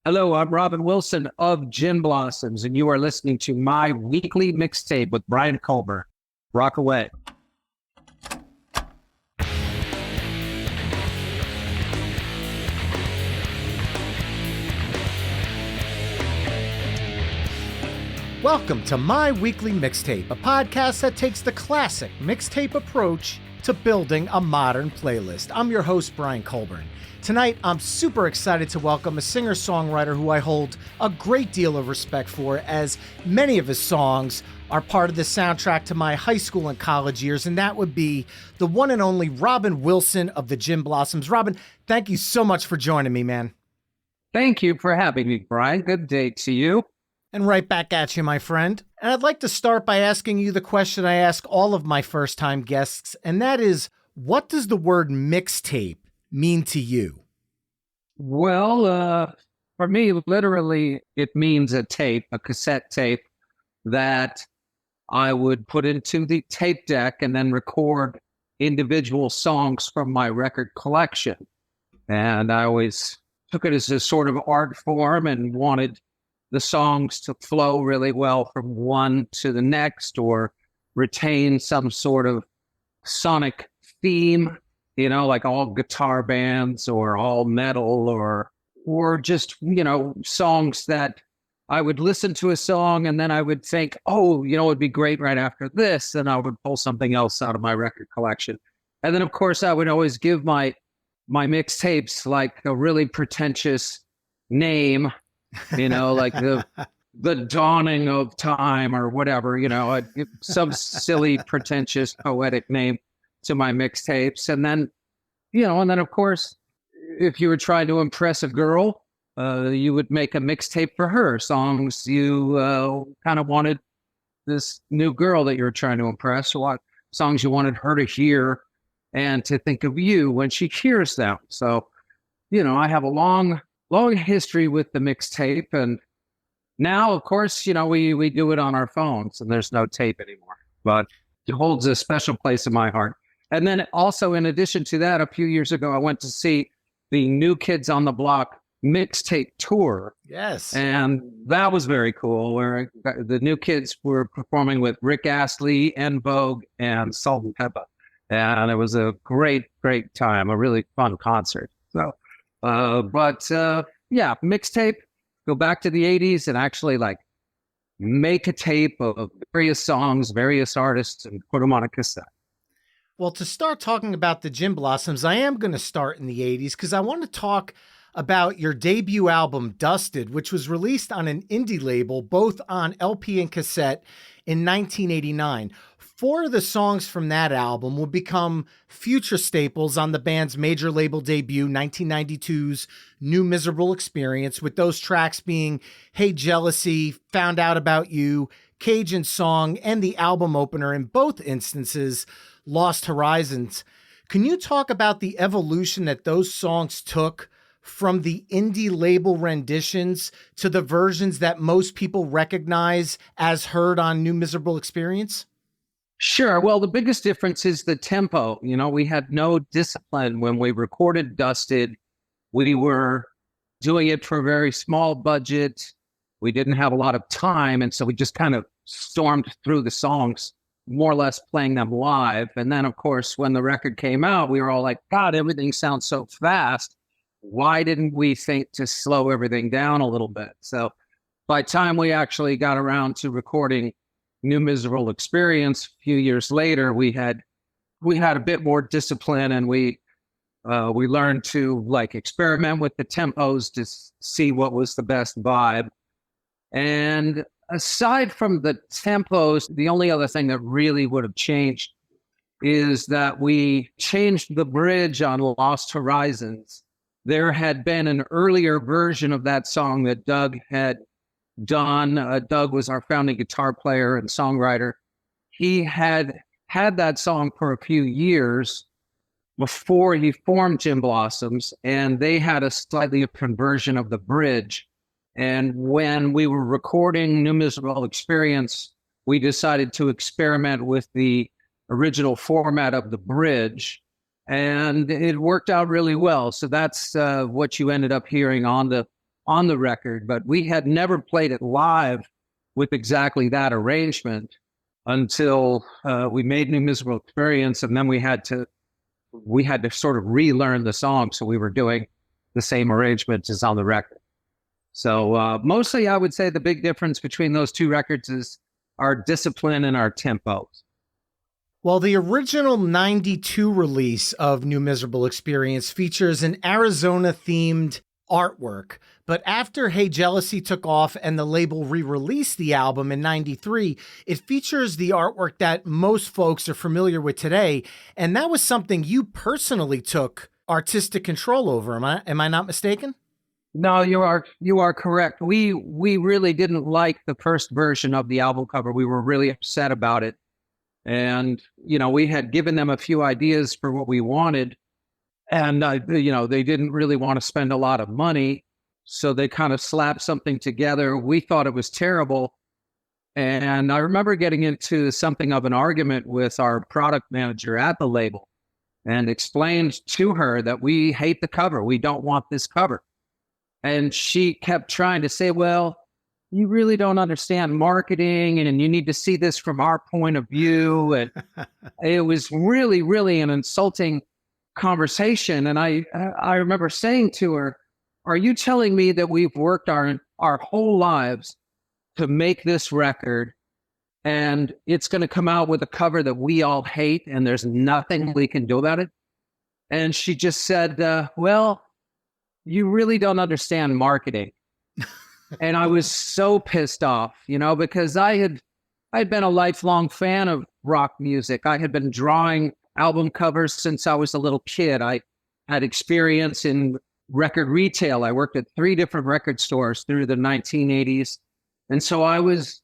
Hello, I'm Robin Wilson of Gin Blossoms, and you are listening to my weekly mixtape with Brian Colbert. Rock away. Welcome to My Weekly Mixtape, a podcast that takes the classic mixtape approach to building a modern playlist. I'm your host, Brian Colburn. Tonight, I'm super excited to welcome a singer-songwriter who I hold a great deal of respect for, as many of his songs are part of the soundtrack to my high school and college years, and that would be the one and only Robin Wilson of the Gin Blossoms. Robin, thank you so much for joining me, man. Thank you for having me, Brian. Good day to you. And right back at you, my friend. And I'd like to start by asking you the question I ask all of my first-time guests, and that is, what does the word mixtape mean to you? Well, for me, literally, it means a tape, a cassette tape that I would put into the tape deck and then record individual songs from my record collection. And I always took it as a sort of art form and wanted the songs to flow really well from one to the next or retain some sort of sonic theme, you know, like all guitar bands or all metal or just, songs that I would listen to a song and then I would think, oh, it'd be great right after this. And I would pull something else out of my record collection. And then, of course, I would always give my mixtapes like a really pretentious name, like the dawning of time or whatever, I'd give some silly, pretentious, poetic name to my mixtapes. And then, of course, if you were trying to impress a girl, you would make a mixtape for her, songs you kind of wanted this new girl that you were trying to impress, what songs you wanted her to hear and to think of you when she hears them. So, I have a long history with the mixtape. And now, of course, we do it on our phones and there's no tape anymore, but it holds a special place in my heart. And then also, in addition to that, a few years ago, I went to see the New Kids on the Block mixtape tour. Yes. And that was very cool, where the New Kids were performing with Rick Astley, En Vogue, and Salt and Pepper. And it was a great, great time, a really fun concert. So, mixtape, go back to the 80s and actually make a tape of various songs, various artists, and put them on a cassette. Well, to start talking about the Gin Blossoms, I am going to start in the 80s because I want to talk about your debut album, Dusted, which was released on an indie label, both on LP and cassette in 1989. 4 of the songs from that album would become future staples on the band's major label debut, 1992's New Miserable Experience, with those tracks being Hey Jealousy, Found Out About You, Cajun Song, and the album opener, in both instances, Lost Horizons. Can you talk about the evolution that those songs took from the indie label renditions to the versions that most people recognize as heard on New Miserable Experience? Sure. Well, the biggest difference is the tempo. We had no discipline when we recorded Dusted. We were doing it for a very small budget. We didn't have a lot of time. And so we just kind of stormed through the songs, more or less playing them live. And then, of course, when the record came out, we were all like, God, everything sounds so fast. Why didn't we think to slow everything down a little bit? So by the time we actually got around to recording New Miserable Experience a few years later, we had a bit more discipline, and we learned to experiment with the tempos to see what was the best vibe. And aside from the tempos, the only other thing that really would have changed is that we changed the bridge on Lost Horizons. There had been an earlier version of that song that Doug had done. Doug was our founding guitar player and songwriter. He had that song for a few years before he formed Gin Blossoms, and they had a slightly different version of the bridge. And when we were recording New Miserable Experience, we decided to experiment with the original format of the bridge, and it worked out really well. So that's what you ended up hearing on the on the record, but we had never played it live with exactly that arrangement until we made New Miserable Experience, and then we had to sort of relearn the song, so we were doing the same arrangement as on the record. So mostly I would say the big difference between those two records is our discipline and our tempos. Well, the original 92 release of New Miserable Experience features an Arizona-themed artwork. But after Hey Jealousy took off and the label re-released the album in 93, it features the artwork that most folks are familiar with today. And that was something you personally took artistic control over. Am I not mistaken? No, you are correct. We really didn't like the first version of the album cover. We were really upset about it. And, we had given them a few ideas for what we wanted. And, they didn't really want to spend a lot of money. So they kind of slapped something together. We thought it was terrible. And I remember getting into something of an argument with our product manager at the label and explained to her that we hate the cover. We don't want this cover. And she kept trying to say, well, you really don't understand marketing and you need to see this from our point of view. And it was really, really an insulting conversation. And I remember saying to her, are you telling me that we've worked our whole lives to make this record and it's going to come out with a cover that we all hate and there's nothing we can do about it? And she just said, well, you really don't understand marketing. And I was so pissed off, because I'd been a lifelong fan of rock music. I had been drawing album covers since I was a little kid. I had experience in record retail. I worked at 3 different record stores through the 1980s. And so I was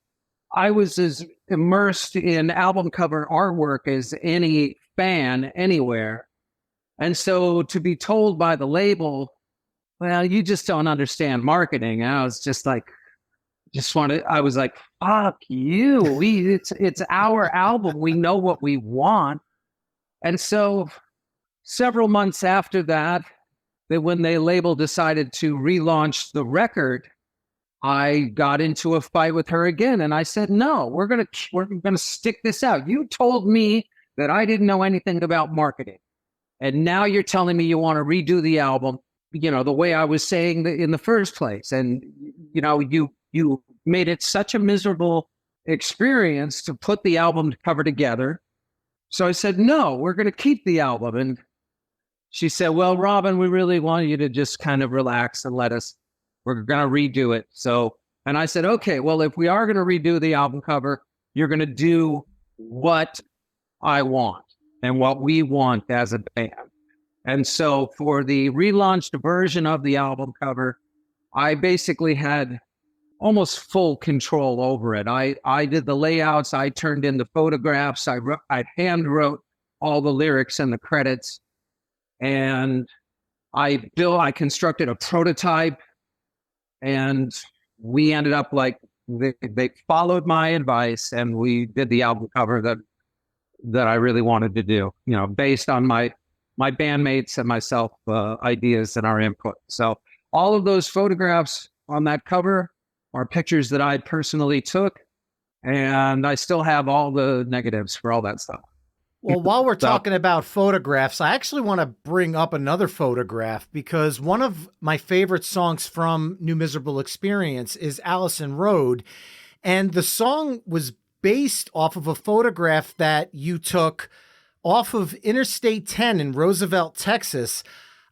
as immersed in album cover artwork as any fan anywhere. And so to be told by the label, well, you just don't understand marketing. And I was just like, I was like, fuck you. It's our album. We know what we want. And so several months after that, when the label decided to relaunch the record, I got into a fight with her again. And I said, no, we're going to stick this out. You told me that I didn't know anything about marketing. And now you're telling me you want to redo the album, the way I was saying in the first place. And, you made it such a miserable experience to put the album cover together. So I said, no, we're going to keep the album. And she said, well, Robin, we really want you to just kind of relax and we're going to redo it. So, and I said, okay, well, if we are going to redo the album cover, you're going to do what I want and what we want as a band. And so for the relaunched version of the album cover, I basically had almost full control over it. I did the layouts. I turned in the photographs. I hand wrote all the lyrics and the credits. And I constructed a prototype. And we ended up they followed my advice and we did the album cover that I really wanted to do, based on my bandmates and myself ideas and our input. So all of those photographs on that cover are pictures that I personally took, and I still have all the negatives for all that stuff. Well, while we're talking about photographs, I actually want to bring up another photograph because one of my favorite songs from New Miserable Experience is Allison Road. And the song was based off of a photograph that you took off of Interstate 10 in Roosevelt, Texas.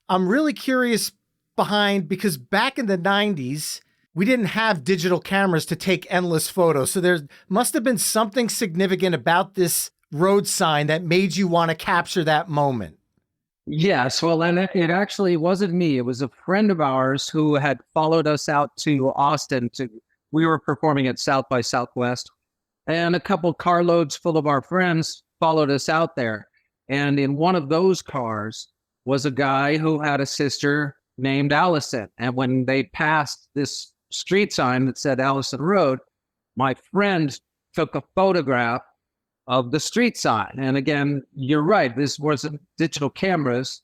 I'm really curious because back in the 90s, we didn't have digital cameras to take endless photos. So there must have been something significant about this road sign that made you want to capture that moment. Yes. Well, and it actually wasn't me. It was a friend of ours who had followed us out to Austin. We were performing at South by Southwest, and a couple carloads full of our friends followed us out there. And in one of those cars was a guy who had a sister named Allison. And when they passed this street sign that said Allison Road, my friend took a photograph of the street sign. And again, you're right, this wasn't digital cameras.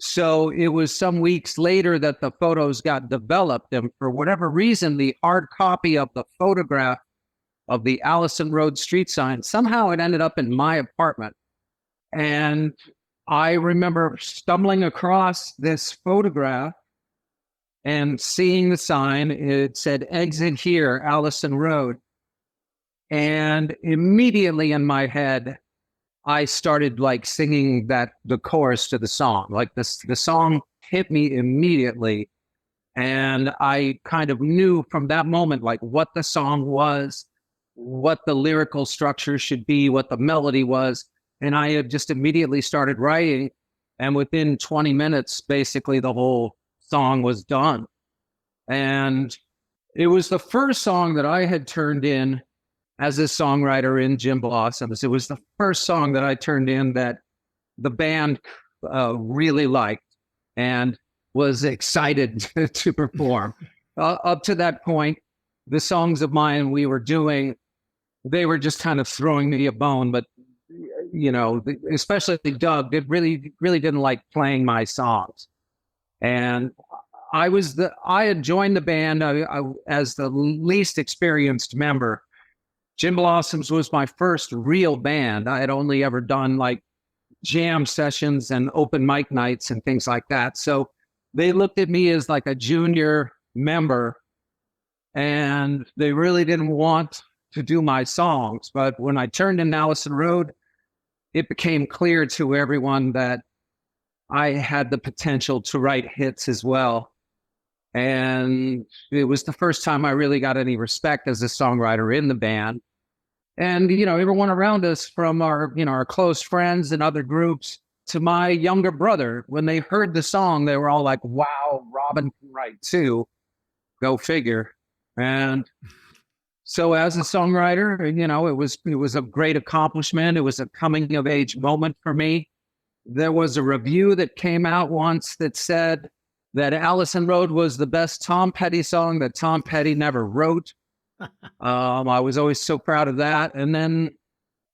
So it was some weeks later that the photos got developed. And for whatever reason, the hard copy of the photograph of the Allison Road street sign, somehow it ended up in my apartment. And I remember stumbling across this photograph and seeing the sign. It said, "Exit here, Allison Road." And immediately in my head, I started like singing the chorus to the song. Like the song hit me immediately. And I kind of knew from that moment, like what the song was, what the lyrical structure should be, what the melody was. And I had just immediately started writing. And within 20 minutes, basically the whole song was done. And it was the first song that I had turned in as a songwriter in Gin Blossoms. It was the first song that I turned in that the band really liked and was excited to perform. Up to that point, the songs of mine we were doing, they were just kind of throwing me a bone. But, you know, especially Doug did really didn't like playing my songs. And I had joined the band as the least experienced member. Gin Blossoms was my first real band. I had only ever done like jam sessions and open mic nights and things like that. So they looked at me as like a junior member, and they really didn't want to do my songs. But when I turned in Allison Road, it became clear to everyone that I had the potential to write hits as well. And it was the first time I really got any respect as a songwriter in the band. And, you know, everyone around us, from our close friends and other groups to my younger brother, when they heard the song, they were all like, "Wow, Robin can write too. Go figure." And so as a songwriter, you know, it was a great accomplishment. It was a coming of age moment for me. There was a review that came out once that said that Allison Road was the best Tom Petty song that Tom Petty never wrote. I was always so proud of that. And then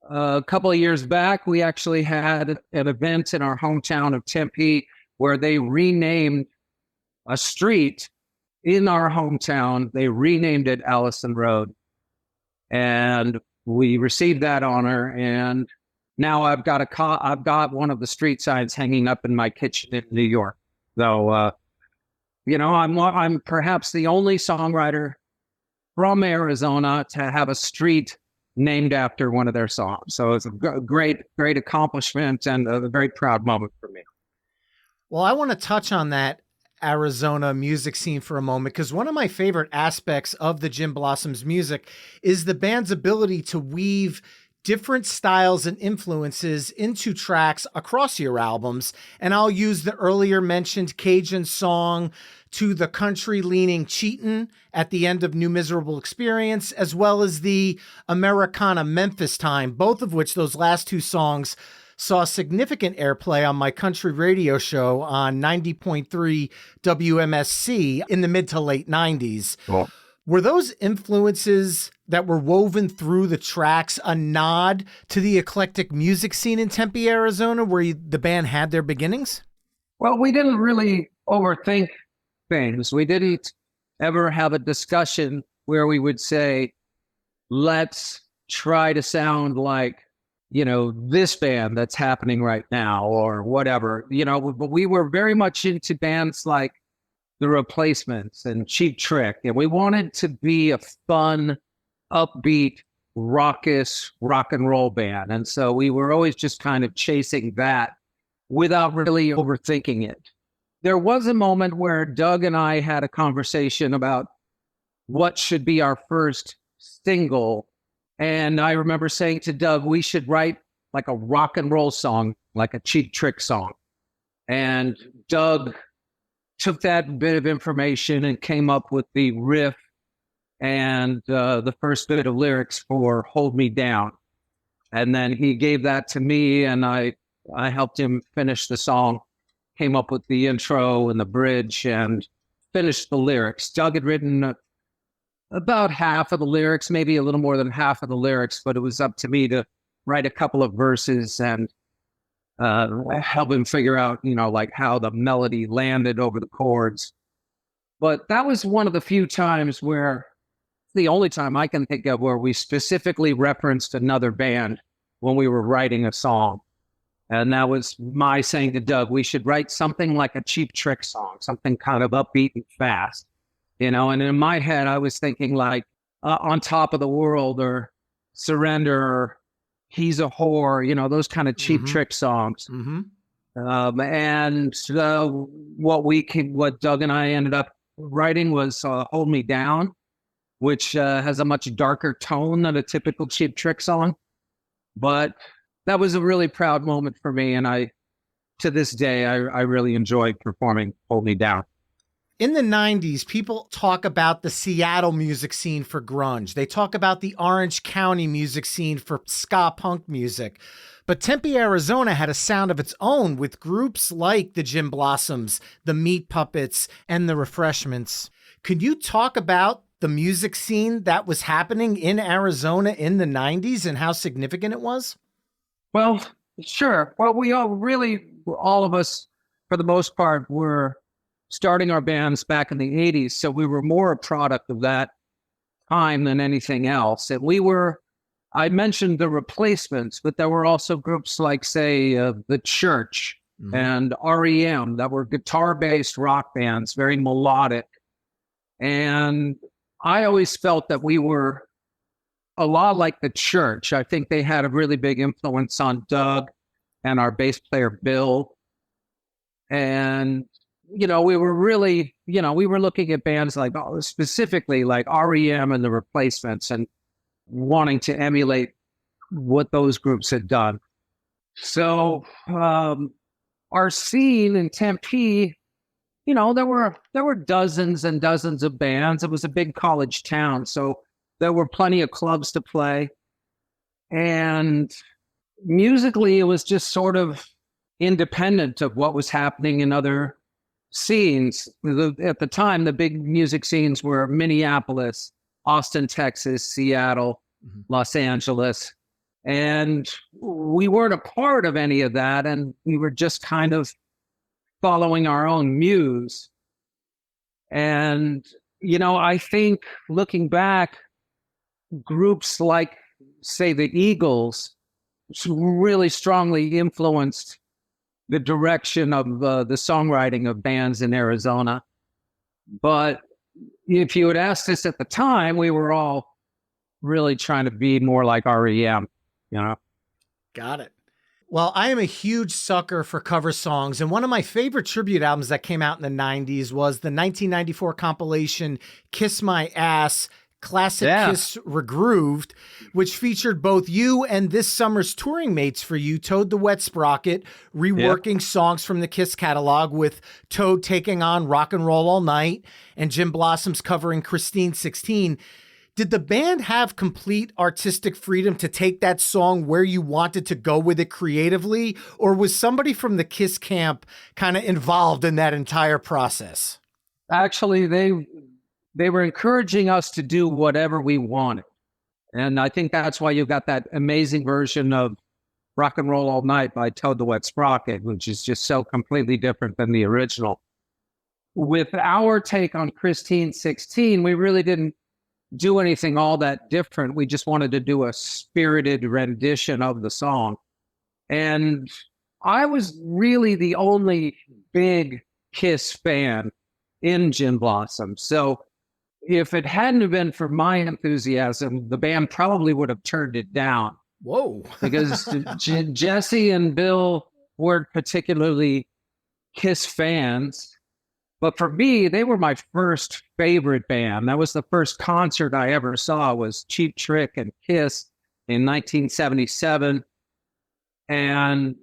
a couple of years back, we actually had an event in our hometown of Tempe where they renamed a street in our hometown. They renamed it Allison Road. And we received that honor. And now I've got one of the street signs hanging up in my kitchen in New York. So, you know, I'm perhaps the only songwriter from Arizona to have a street named after one of their songs. So it's a great accomplishment and a very proud moment for me. Well, I want to touch on that Arizona music scene for a moment, because one of my favorite aspects of the Gin Blossoms music is the band's ability to weave different styles and influences into tracks across your albums. And I'll use the earlier mentioned Cajun song to the country-leaning Cheatin at the end of New Miserable Experience, as well as the Americana Memphis Time, both of which, those last two songs, saw significant airplay on my country radio show on 90.3 WMSC in the mid to late 90s. Cool. Were those influences that were woven through the tracks a nod to the eclectic music scene in Tempe, Arizona, where the band had their beginnings? Well, we didn't really overthink things. We didn't ever have a discussion where we would say, let's try to sound like, you know, this band that's happening right now or whatever, you know. But we were very much into bands like The Replacements and Cheap Trick. And we wanted to be a fun, upbeat, raucous rock and roll band. And so we were always just kind of chasing that without really overthinking it. There was a moment where Doug and I had a conversation about what should be our first single. And I remember saying to Doug, we should write like a rock and roll song, like a Cheap Trick song. And Doug took that bit of information and came up with the riff and the first bit of lyrics for Hold Me Down. And then he gave that to me, and I helped him finish the song, came up with the intro and the bridge, and finished the lyrics. Doug had written about half of the lyrics, maybe a little more than half of the lyrics, but it was up to me to write a couple of verses and help him figure out, like how the melody landed over the chords. But that was one of the few times where, the only time I can think of where we specifically referenced another band when we were writing a song. And that was my saying to Doug, we should write something like a Cheap Trick song, something kind of upbeat and fast, and in my head, I was thinking like On Top of the World or Surrender or He's a Whore, those kind of Cheap Trick songs. And what Doug and I ended up writing was Hold Me Down, which has a much darker tone than a typical Cheap Trick song. But that was a really proud moment for me. And to this day, I really enjoy performing Hold Me Down. In the 90s, people talk about the Seattle music scene for grunge. They talk about the Orange County music scene for ska punk music. But Tempe, Arizona had a sound of its own with groups like the Gin Blossoms, the Meat Puppets, and the Refreshments. Could you talk about the music scene that was happening in Arizona in the 90s and how significant it was? Well, sure. Well, all of us, for the most part, were starting our bands back in the 80s. So we were more a product of that time than anything else. And I mentioned the Replacements, but there were also groups like, say, The Church and REM that were guitar-based rock bands, very melodic. And I always felt that we were a lot like The Church. I think they had a really big influence on Doug and our bass player, Bill. And we were really, we were looking at bands like, specifically like REM and the Replacements and wanting to emulate what those groups had done. So our scene in Tempe, there were dozens and dozens of bands. It was a big college town, so there were plenty of clubs to play. And musically, it was just sort of independent of what was happening in other scenes. At the time, the big music scenes were Minneapolis, Austin, Texas, Seattle, Los Angeles. And we weren't a part of any of that. And we were just kind of following our own muse. And, I think looking back, groups like, say, the Eagles really strongly influenced the direction of the songwriting of bands in Arizona. But if you had asked us at the time, we were all really trying to be more like REM, Got it. Well, I am a huge sucker for cover songs, and one of my favorite tribute albums that came out in the 90s was the 1994 compilation Kiss My Ass, Classic KISS Regrooved, which featured both you and this summer's touring mates for you, Toad the Wet Sprocket, reworking songs from the KISS catalog, with Toad taking on Rock and Roll All Night and Gin Blossoms covering Christine 16. Did the band have complete artistic freedom to take that song where you wanted to go with it creatively, or was somebody from the KISS camp kind of involved in that entire process? Actually, they were encouraging us to do whatever we wanted. And I think that's why you got that amazing version of Rock and Roll All Night by Toad the Wet Sprocket, which is just so completely different than the original. With our take on Christine 16, we really didn't do anything all that different. We just wanted to do a spirited rendition of the song. And I was really the only big KISS fan in Gin Blossom. So if it hadn't have been for my enthusiasm, the band probably would have turned it down. Whoa. Because Jesse and Bill weren't particularly KISS fans. But for me, they were my first favorite band. That was the first concert I ever saw, was Cheap Trick and KISS in 1977. And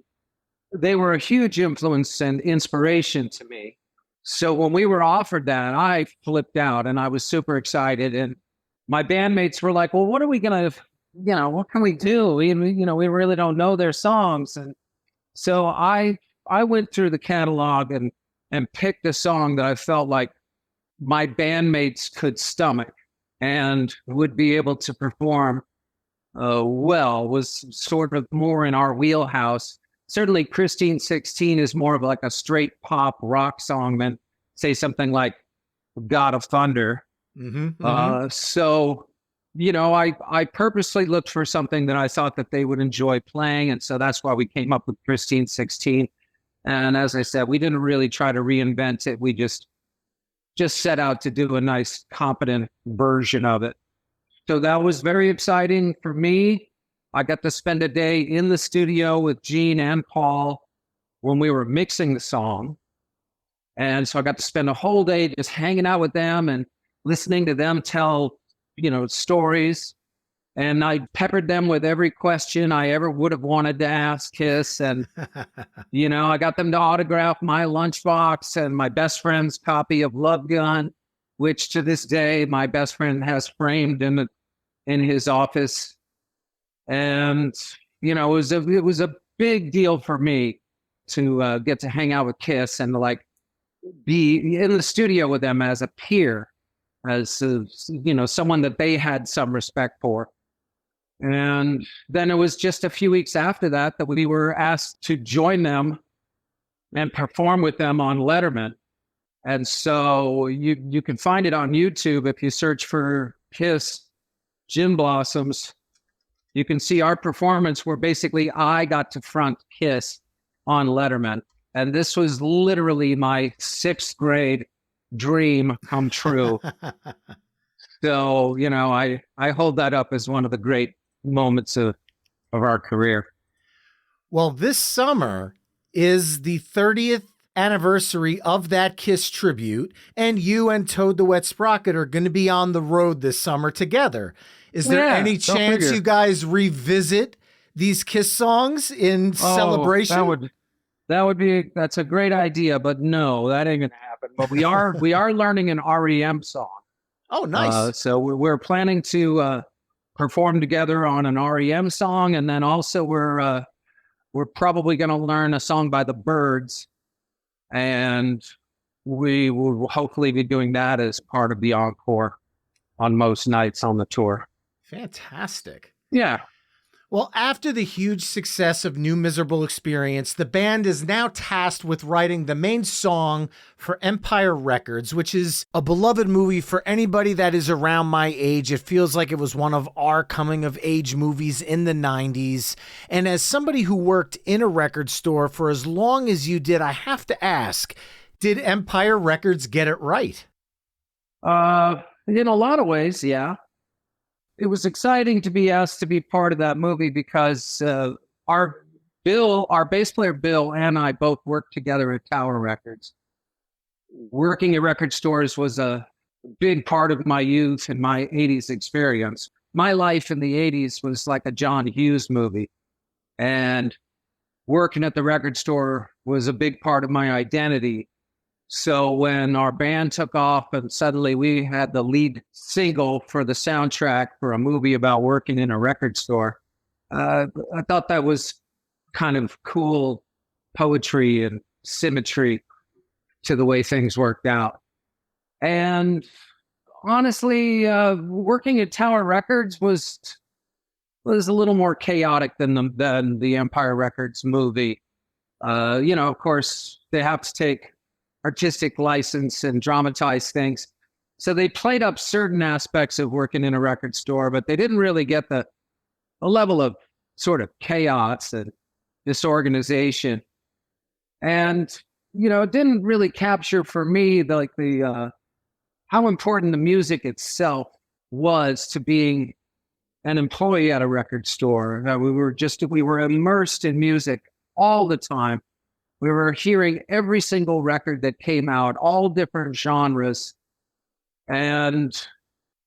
they were a huge influence and inspiration to me. So when we were offered that, I flipped out and I was super excited. And my bandmates were like, well, what are we going to, what can we do? We really don't know their songs. And so I went through the catalog and picked a song that I felt like my bandmates could stomach and would be able to perform well, was sort of more in our wheelhouse. certainly Christine 16 is more of like a straight pop rock song than say something like God of Thunder. So, I purposely looked for something that I thought that they would enjoy playing. And so that's why we came up with Christine 16. And as I said, we didn't really try to reinvent it. We just set out to do a nice, competent version of it. So that was very exciting for me. I got to spend a day in the studio with Gene and Paul when we were mixing the song. And so I got to spend a whole day just hanging out with them and listening to them tell, stories. And I peppered them with every question I ever would have wanted to ask KISS. And, I got them to autograph my lunchbox and my best friend's copy of Love Gun, which to this day, my best friend has framed in his office. And, it was a big deal for me to get to hang out with KISS and to be in the studio with them as a peer, as someone that they had some respect for. And then it was just a few weeks after that we were asked to join them and perform with them on Letterman. And so you can find it on YouTube if you search for KISS Gin Blossoms. You can see our performance where basically I got to front KISS on Letterman. And this was literally my 6th grade dream come true. So, I hold that up as one of the great moments of our career. Well, this summer is the 30th anniversary of that KISS tribute, and you and Toad the Wet Sprocket are going to be on the road this summer together. Is there any chance you guys revisit these KISS songs in celebration? That's a great idea, but no, that ain't gonna happen. But we are learning an REM song. Oh, nice. So we're planning to perform together on an REM song, and then also we're probably going to learn a song by the Byrds, and we will hopefully be doing that as part of the encore on most nights on the tour. Fantastic. Yeah. Well, after the huge success of New Miserable Experience, the band is now tasked with writing the main song for Empire Records, which is a beloved movie for anybody that is around my age. It feels like it was one of our coming-of-age movies in the 90s. And as somebody who worked in a record store for as long as you did, I have to ask, did Empire Records get it right? In a lot of ways, yeah. It was exciting to be asked to be part of that movie because our bass player Bill, and I both worked together at Tower Records. Working at record stores was a big part of my youth and my 80s experience. My life in the 80s was like a John Hughes movie, and working at the record store was a big part of my identity. So when our band took off and suddenly we had the lead single for the soundtrack for a movie about working in a record store, I thought that was kind of cool poetry and symmetry to the way things worked out. And honestly, working at Tower Records was a little more chaotic than the Empire Records movie. Of course, they have to take artistic license and dramatize things. So they played up certain aspects of working in a record store, but they didn't really get the level of sort of chaos and disorganization. And, it didn't really capture for me the how important the music itself was to being an employee at a record store. We were immersed in music all the time. We were hearing every single record that came out, all different genres. And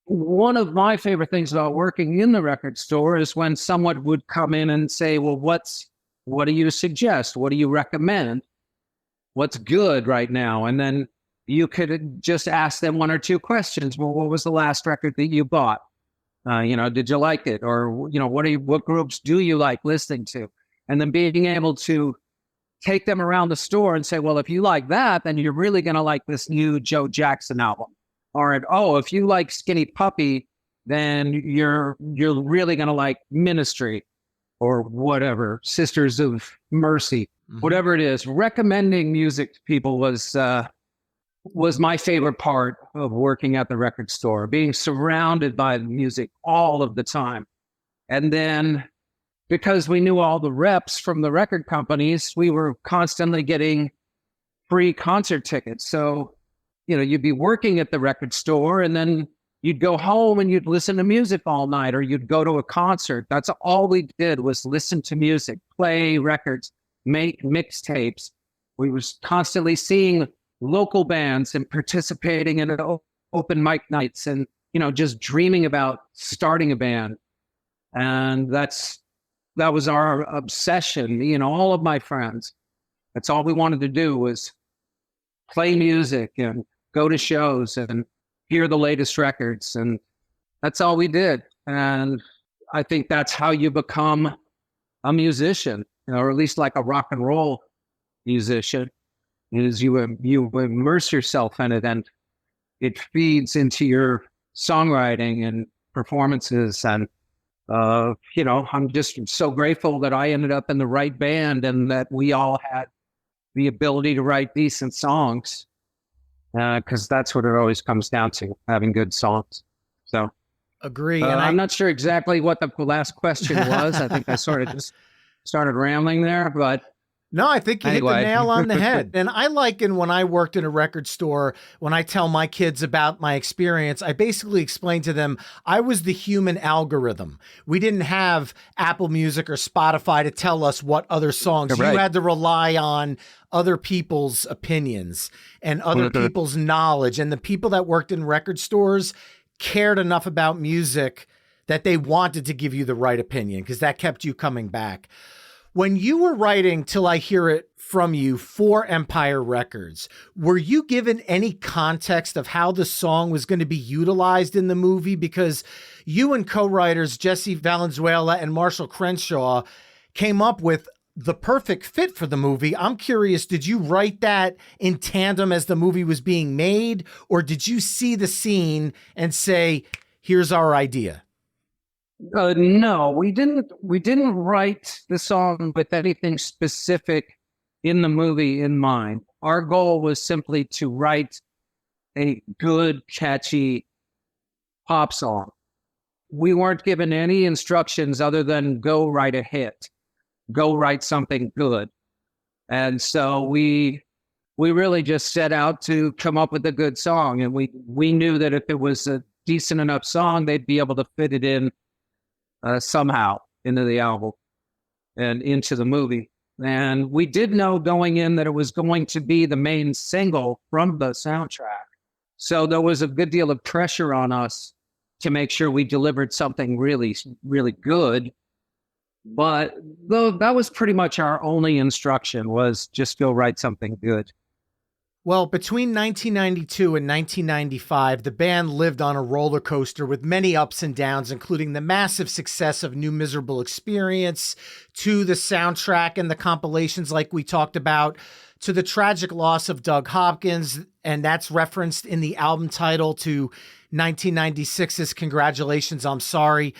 one of my favorite things about working in the record store is when someone would come in and say, well, what do you suggest? What do you recommend? What's good right now? And then you could just ask them one or two questions. Well, what was the last record that you bought? Did you like it? Or, what groups do you like listening to? And then being able to take them around the store and say, well, if you like that, then you're really going to like this new Joe Jackson album. Or, if you like Skinny Puppy, then you're really going to like Ministry. or whatever, Sisters of Mercy, whatever it is. Recommending music to people was my favorite part of working at the record store, being surrounded by the music all of the time. And then because we knew all the reps from the record companies, we were constantly getting free concert tickets. So, you'd be working at the record store and then you'd go home and you'd listen to music all night, or you'd go to a concert. That's all we did, was listen to music, play records, make mixtapes. We was constantly seeing local bands and participating in open mic nights and, just dreaming about starting a band. And that was our obsession. All of my friends, that's all we wanted to do was play music and go to shows and hear the latest records. And that's all we did. And I think that's how you become a musician, or at least like a rock and roll musician, is you immerse yourself in it, and it feeds into your songwriting and performances. And I'm just so grateful that I ended up in the right band and that we all had the ability to write decent songs, because that's what it always comes down to, having good songs. So agree. And I'm not sure exactly what the last question was. I think I sort of just started rambling there, but no, I think you hit the nail on the head. And I liken when I worked in a record store, when I tell my kids about my experience, I basically explain to them, I was the human algorithm. We didn't have Apple Music or Spotify to tell us what other songs. Right. You had to rely on other people's opinions and other people's knowledge. And the people that worked in record stores cared enough about music that they wanted to give you the right opinion, because that kept you coming back. When you were writing Till I Hear It From You for Empire Records, were you given any context of how the song was going to be utilized in the movie? Because you and co-writers Jesse Valenzuela and Marshall Crenshaw came up with the perfect fit for the movie. I'm curious, did you write that in tandem as the movie was being made, or did you see the scene and say, here's our idea? No, we didn't write the song with anything specific in the movie in mind. Our goal was simply to write a good, catchy pop song. We weren't given any instructions other than go write a hit, go write something good. And so we really just set out to come up with a good song. And we knew that if it was a decent enough song, they'd be able to fit it in somehow into the album and into the movie. And we did know going in that it was going to be the main single from the soundtrack. So there was a good deal of pressure on us to make sure we delivered something really, really good. But that was pretty much our only instruction, was just go write something good. Well, between 1992 and 1995, the band lived on a roller coaster with many ups and downs, including the massive success of New Miserable Experience, to the soundtrack and the compilations like we talked about, to the tragic loss of Doug Hopkins, and that's referenced in the album title, to 1996's Congratulations, I'm Sorry.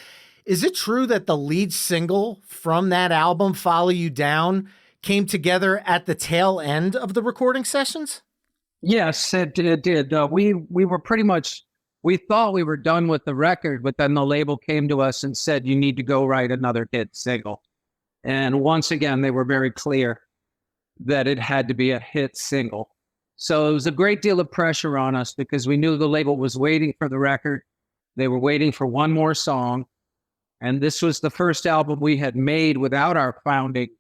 Is it true that the lead single from that album, Follow You Down, came together at the tail end of the recording sessions? Yes, it did. We were pretty much, we thought we were done with the record, but then the label came to us and said, you need to go write another hit single. And once again, they were very clear that it had to be a hit single. So it was a great deal of pressure on us because we knew the label was waiting for the record. They were waiting for one more song. And this was the first album we had made without our founding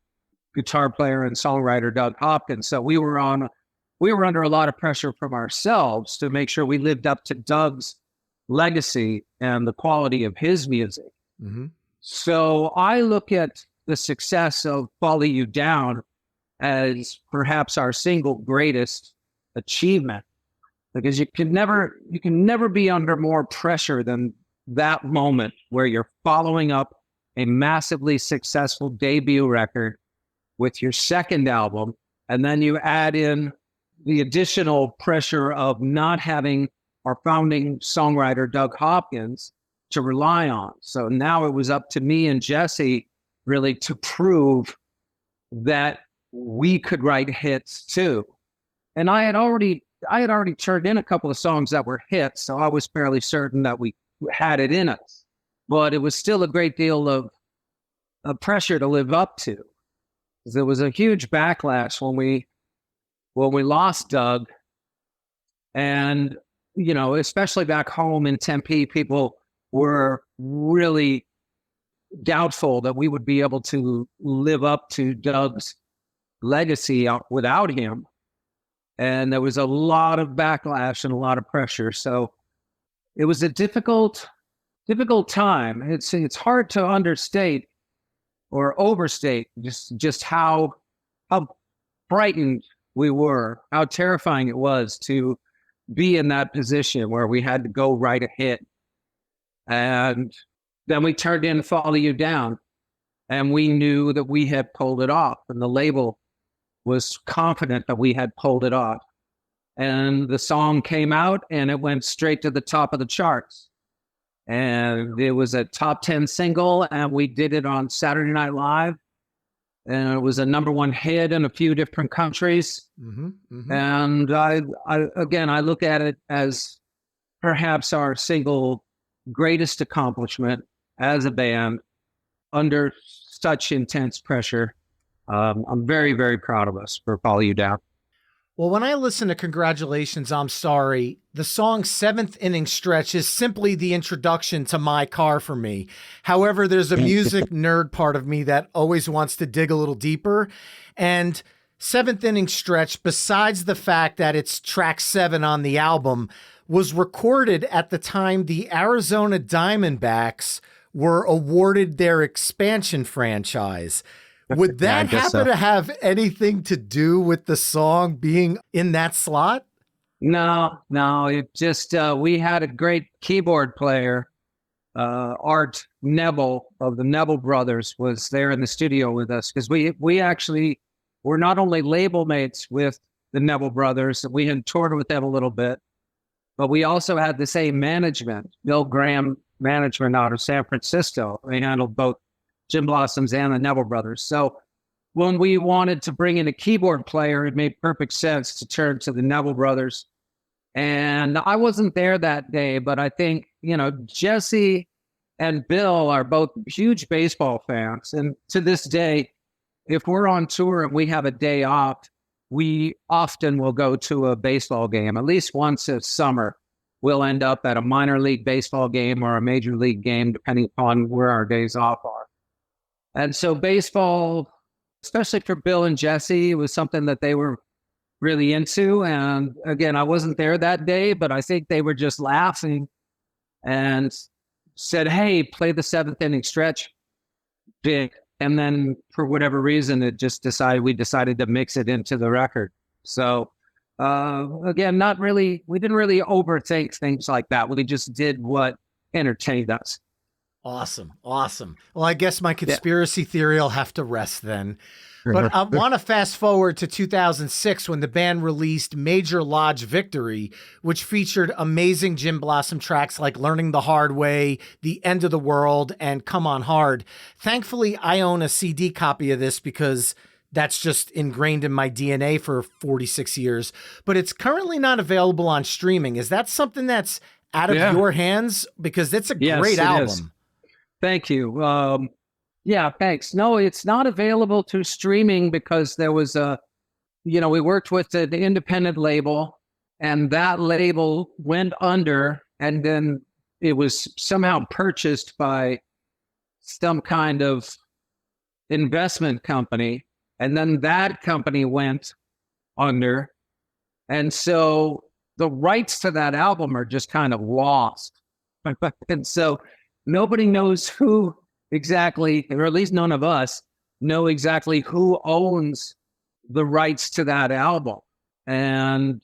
guitar player and songwriter, Doug Hopkins. So we were under a lot of pressure from ourselves to make sure we lived up to Doug's legacy and the quality of his music. Mm-hmm. So I look at the success of Follow You Down as perhaps our single greatest achievement, because you can never be under more pressure than that moment where you're following up a massively successful debut record with your second album, and then you add in the additional pressure of not having our founding songwriter, Doug Hopkins, to rely on. So now it was up to me and Jesse really to prove that we could write hits too. And I had already turned in a couple of songs that were hits, so I was fairly certain that we had it in us. But it was still a great deal of pressure to live up to. There was a huge backlash when we lost Doug, and especially back home in Tempe, people were really doubtful that we would be able to live up to Doug's legacy without him. And there was a lot of backlash and a lot of pressure. So it was a difficult time. It's hard to understate or overstate just how frightened we were, how terrifying it was to be in that position where we had to go write a hit. And then we turned in Follow You Down, and we knew that we had pulled it off, and the label was confident that we had pulled it off. And the song came out, and it went straight to the top of the charts. And it was a top 10 single, and we did it on Saturday Night Live. And it was a number one hit in a few different countries. Mm-hmm, mm-hmm. And I look at it as perhaps our single greatest accomplishment as a band under such intense pressure. I'm very, very proud of us for Follow You Down. Well, when I listen to Congratulations, I'm Sorry, the song Seventh Inning Stretch is simply the introduction to My Car for me. However, there's a music nerd part of me that always wants to dig a little deeper. And Seventh Inning Stretch, besides the fact that it's track 7 on the album, was recorded at the time the Arizona Diamondbacks were awarded their expansion franchise. Would that happen to have anything to do with the song being in that slot? No. It just, we had a great keyboard player, Art Neville of the Neville Brothers, was there in the studio with us, because we actually were not only label mates with the Neville Brothers, we had toured with them a little bit, but we also had the same management, Bill Graham management out of San Francisco. They handled both Gin Blossoms and the Neville Brothers. So when we wanted to bring in a keyboard player, it made perfect sense to turn to the Neville Brothers. And I wasn't there that day, but I think, Jesse and Bill are both huge baseball fans. And to this day, if we're on tour and we have a day off, we often will go to a baseball game. At least once a summer, we'll end up at a minor league baseball game or a major league game, depending upon where our days off are. And so baseball, especially for Bill and Jesse, was something that they were really into. And again, I wasn't there that day, but I think they were just laughing and said, hey, play the Seventh Inning Stretch big. And then for whatever reason, we decided to mix it into the record. So again, we didn't really overthink things like that. We just did what entertained us. Awesome. Well, I guess my conspiracy theory will have to rest then. But I want to fast forward to 2006 when the band released Major Lodge Victory, which featured amazing Gin Blossom tracks like Learning the Hard Way, The End of the World, and Come On Hard. Thankfully, I own a CD copy of this because that's just ingrained in my DNA for 46 years. But it's currently not available on streaming. Is that something that's out of your hands? Because it's a great album. Is. Thank you. Yeah, thanks. No, it's not available through streaming because there was we worked with the independent label, and that label went under, and then it was somehow purchased by some kind of investment company, and then that company went under. And so the rights to that album are just kind of lost. And so nobody knows who exactly, or at least none of us know exactly who owns the rights to that album. And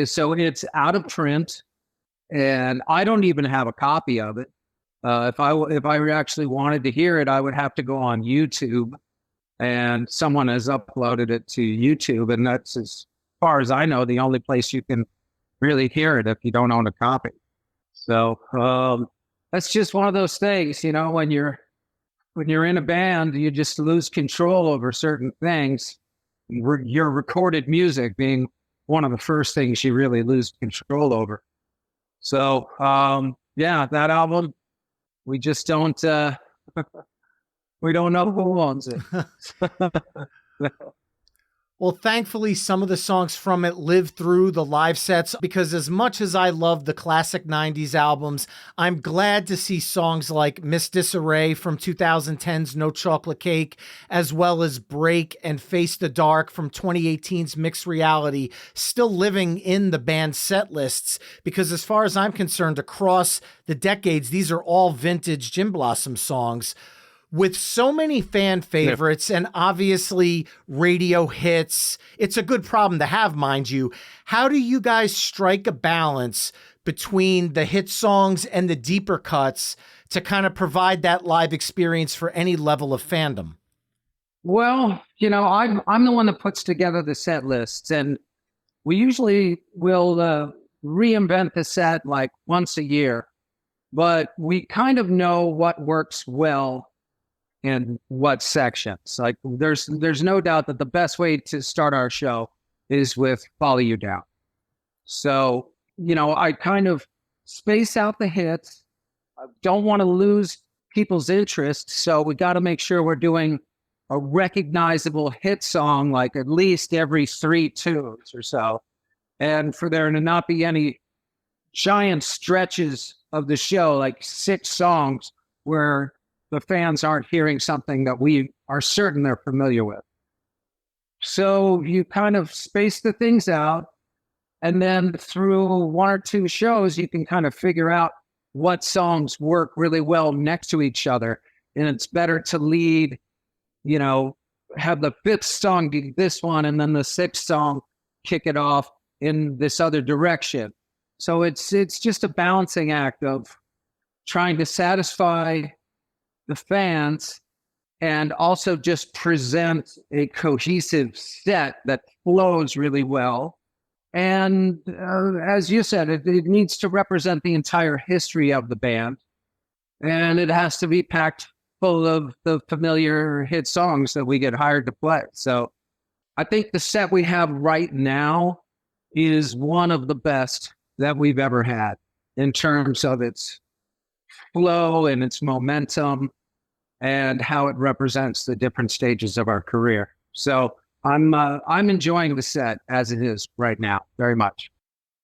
so it's out of print, and I don't even have a copy of it. If I actually wanted to hear it, I would have to go on YouTube, and someone has uploaded it to YouTube, and that's, as far as I know, the only place you can really hear it if you don't own a copy. So that's just one of those things, when when you're in a band, you just lose control over certain things. Your recorded music being one of the first things you really lose control over. So, yeah, that album, we just don't, we don't know who owns it. Well, thankfully, some of the songs from it live through the live sets, because as much as I love the classic 90s albums, I'm glad to see songs like Miss Disarray from 2010's No Chocolate Cake, as well as Break and Face the Dark from 2018's Mixed Reality, still living in the band's set lists, because as far as I'm concerned, across the decades, these are all vintage Gin Blossom songs. With so many fan favorites and obviously radio hits, it's a good problem to have, mind you. How do you guys strike a balance between the hit songs and the deeper cuts to kind of provide that live experience for any level of fandom? Well, I'm the one that puts together the set lists, and we usually will reinvent the set like once a year, but we kind of know what works well in what sections. Like there's no doubt that the best way to start our show is with Follow You Down. So, I kind of space out the hits. I don't want to lose people's interest. So we got to make sure we're doing a recognizable hit song, like at least every 3 tunes or so. And for there to not be any giant stretches of the show, like 6 songs where the fans aren't hearing something that we are certain they're familiar with. So you kind of space the things out, and then through 1 or 2 shows, you can kind of figure out what songs work really well next to each other. And it's better to lead, have the 5th song be this one, and then the 6th song kick it off in this other direction. So it's just a balancing act of trying to satisfy the fans and also just present a cohesive set that flows really well. And as you said, it needs to represent the entire history of the band, and it has to be packed full of the familiar hit songs that we get hired to play. So I think the set we have right now is one of the best that we've ever had in terms of its flow and its momentum and how it represents the different stages of our career. So I'm enjoying the set as it is right now very much.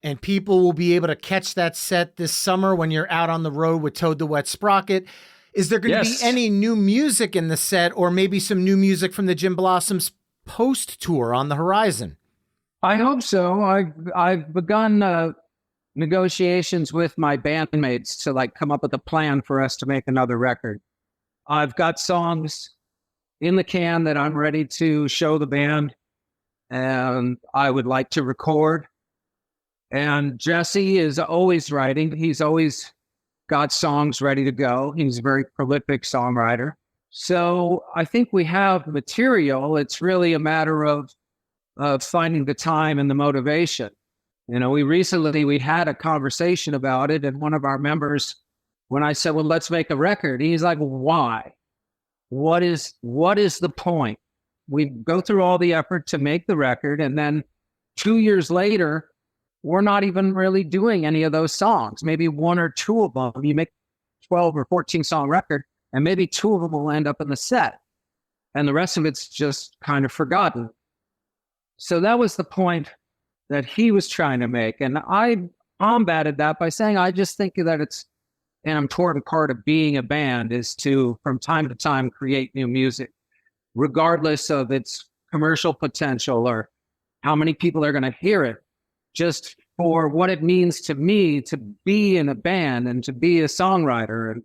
And people will be able to catch that set this summer when you're out on the road with Toad the Wet Sprocket. Is there going to be any new music in the set, or maybe some new music from the Gin Blossoms post tour on the horizon? I hope so. I've begun negotiations with my bandmates to come up with a plan for us to make another record. I've got songs in the can that I'm ready to show the band, and I would like to record. And Jesse is always writing. He's always got songs ready to go. He's a very prolific songwriter. So I think we have material. It's really a matter of finding the time and the motivation. We had a conversation about it, and one of our members, when I said, well, let's make a record, he's like, why? What is the point? We go through all the effort to make the record, and then 2 years later, we're not even really doing any of those songs. Maybe 1 or 2 of them. You make 12 or 14 song record, and maybe 2 of them will end up in the set, and the rest of it's just kind of forgotten. So that was the point that he was trying to make. And I combated that by saying, I just think that it's an important part of being a band is to, from time to time, create new music, regardless of its commercial potential or how many people are going to hear it, just for what it means to me to be in a band and to be a songwriter and,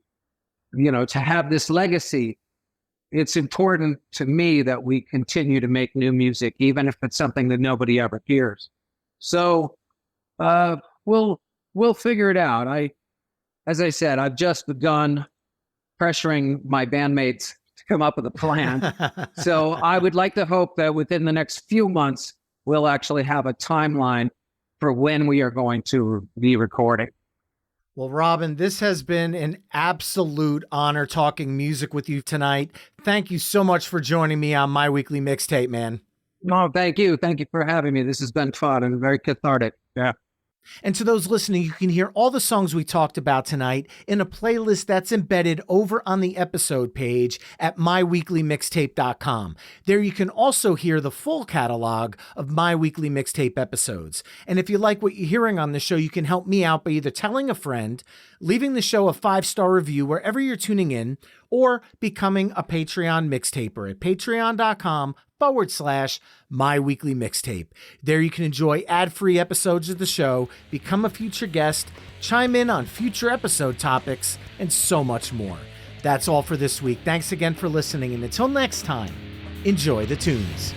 to have this legacy. It's important to me that we continue to make new music, even if it's something that nobody ever hears. So we'll figure it out. As I said, I've just begun pressuring my bandmates to come up with a plan. So I would like to hope that within the next few months, we'll actually have a timeline for when we are going to be recording. Well, Robin, this has been an absolute honor talking music with you tonight. Thank you so much for joining me on My Weekly Mixtape, man. No, thank you. Thank you for having me. This has been fun and very cathartic. Yeah. And to those listening, you can hear all the songs we talked about tonight in a playlist that's embedded over on the episode page at myweeklymixtape.com. There you can also hear the full catalog of My Weekly Mixtape episodes. And if you like what you're hearing on the show, you can help me out by either telling a friend, leaving the show a 5-star review wherever you're tuning in, or becoming a Patreon mixtaper at patreon.com/My Weekly Mixtape. There you can enjoy ad-free episodes of the show, become a future guest, chime in on future episode topics, and so much more. That's all for this week. Thanks again for listening, and until next time, enjoy the tunes.